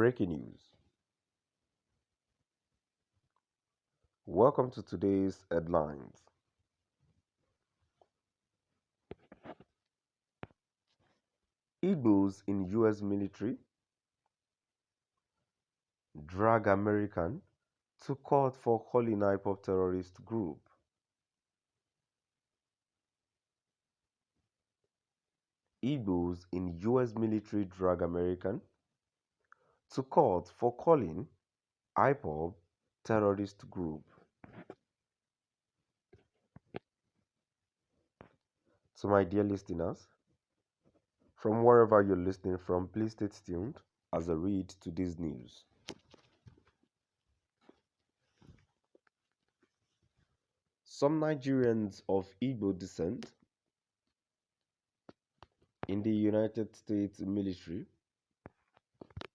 Breaking news. Welcome to today's headlines. Igbos in US military drag American to court for calling Ipob terrorist group. Igbos in US military drag American to court for calling Ipob terrorist group. So my dear listeners, from wherever you're listening from, please stay tuned as I read today's news. Some Nigerians of Igbo descent in the United States military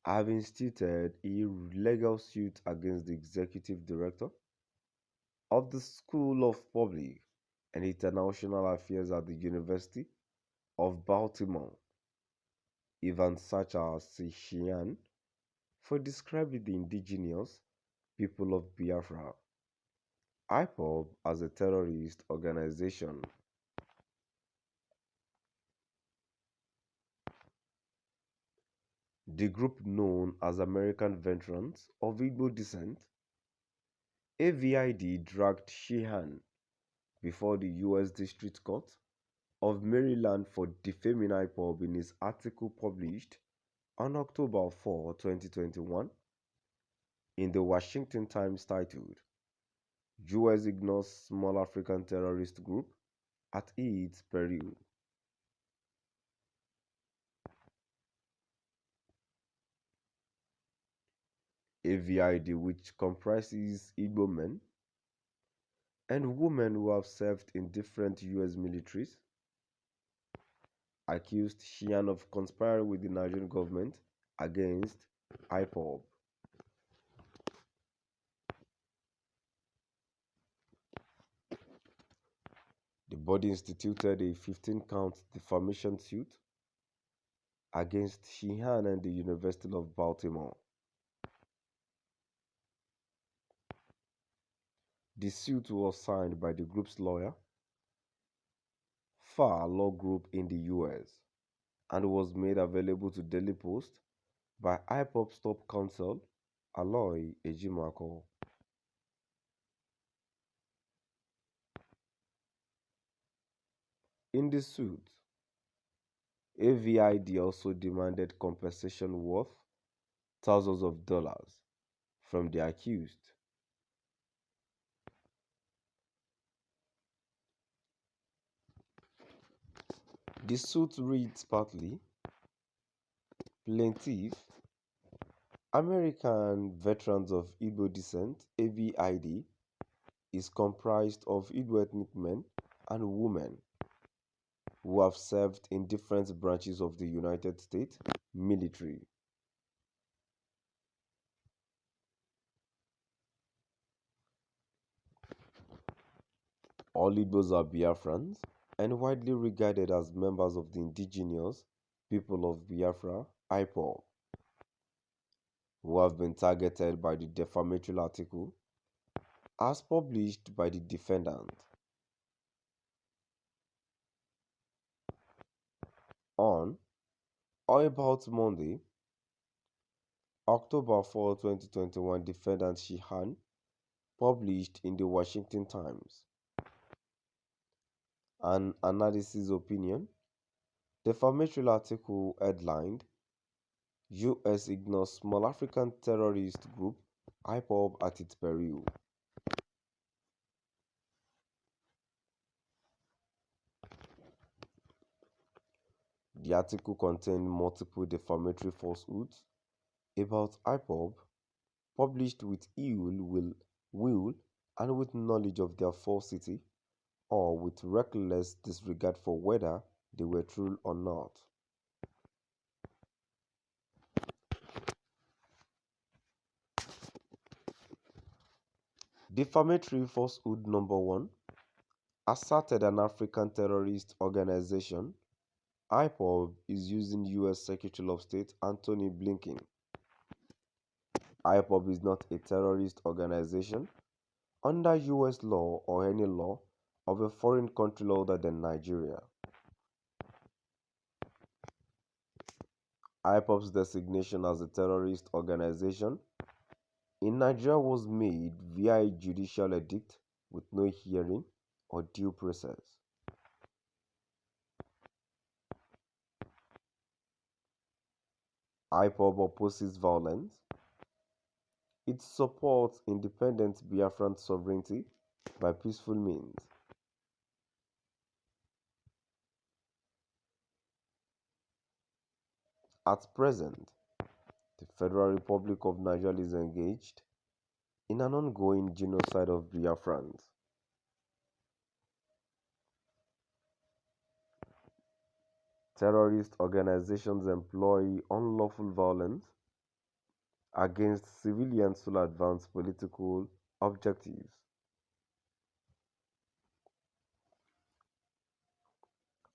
have instituted a legal suit against the executive director of the School of Public and International Affairs at the University of Baltimore, Ivan Sacha Sishian, for describing the indigenous people of Biafra, Ipob, as a terrorist organization. The group, known as American Veterans of Igbo Descent, AVID, dragged Sheehan before the U.S. District Court of Maryland for defaming Ipob in his article published on October 4, 2021 in the Washington Times titled, "U.S. Ignores Small African Terrorist Group at Its Peril." AVID, which comprises Igbo men and women who have served in different U.S. militaries, accused Sheehan of conspiring with the Nigerian government against Ipob. The body instituted a 15-count defamation suit against Sheehan and the University of Baltimore. The suit was signed by the group's lawyer, Far Law Group in the U.S., and was made available to Daily Post by Ipob's top counsel, Aloy Ejimako. In the suit, AVID also demanded compensation worth thousands of dollars from the accused. The suit reads partly, Plaintiff, American Veterans of Igbo Descent, AVID, is comprised of Igbo ethnic men and women who have served in different branches of the United States military. All Igbos are Biafrans and widely regarded as members of the indigenous people of Biafra, Ipob, who have been targeted by the defamatory article as published by the defendant. On or about Monday, October 4, 2021, defendant Sheehan published in the Washington Times an analysis opinion defamatory article headlined U.S. Ignores Small African Terrorist Group Ipob at its peril. The article contained multiple defamatory falsehoods about Ipob, published with ill will and with knowledge of their falsity, or with reckless disregard for whether they were true or not. Defamatory falsehood number 1 asserted an African terrorist organization, Ipob, is using U.S. Secretary of State Antony Blinken IPOB is not a terrorist organization under US law or any law of a foreign country other than Nigeria. IPOB's designation as a terrorist organization in Nigeria was made via a judicial edict with no hearing or due process. IPOB opposes violence. It supports independent Biafran sovereignty by peaceful means. At present, the Federal Republic of Nigeria is engaged in an ongoing genocide of Biafrans. Terrorist organizations employ unlawful violence against civilians to advance political objectives.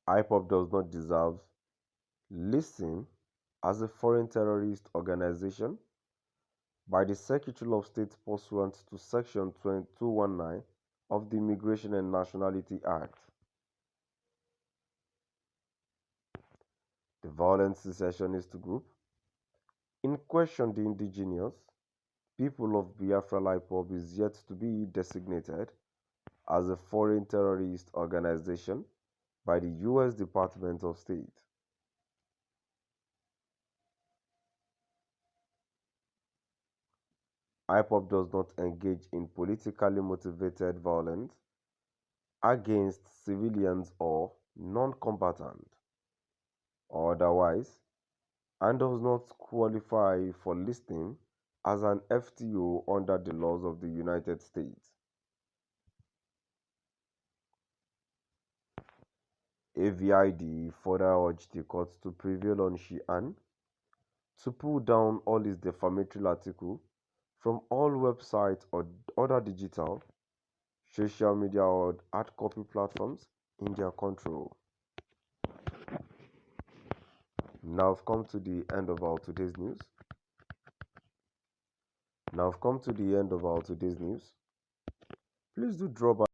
IPOB does not deserve listing as a foreign terrorist organization by the Secretary of State pursuant to Section 219 of the Immigration and Nationality Act. The violent secessionist group in question, the indigenous people of Biafra IPOB, is yet to be designated as a foreign terrorist organization by the U.S. Department of State. IPOB does not engage in politically motivated violence against civilians or non-combatants or otherwise, and does not qualify for listing as an FTO under the laws of the United States. AVID further urged the court to prevail on Sheehan to pull down all his defamatory articles from all websites or other digital, social media or hard copy platforms in their control. Now I've come to the end of our today's news. Please do drop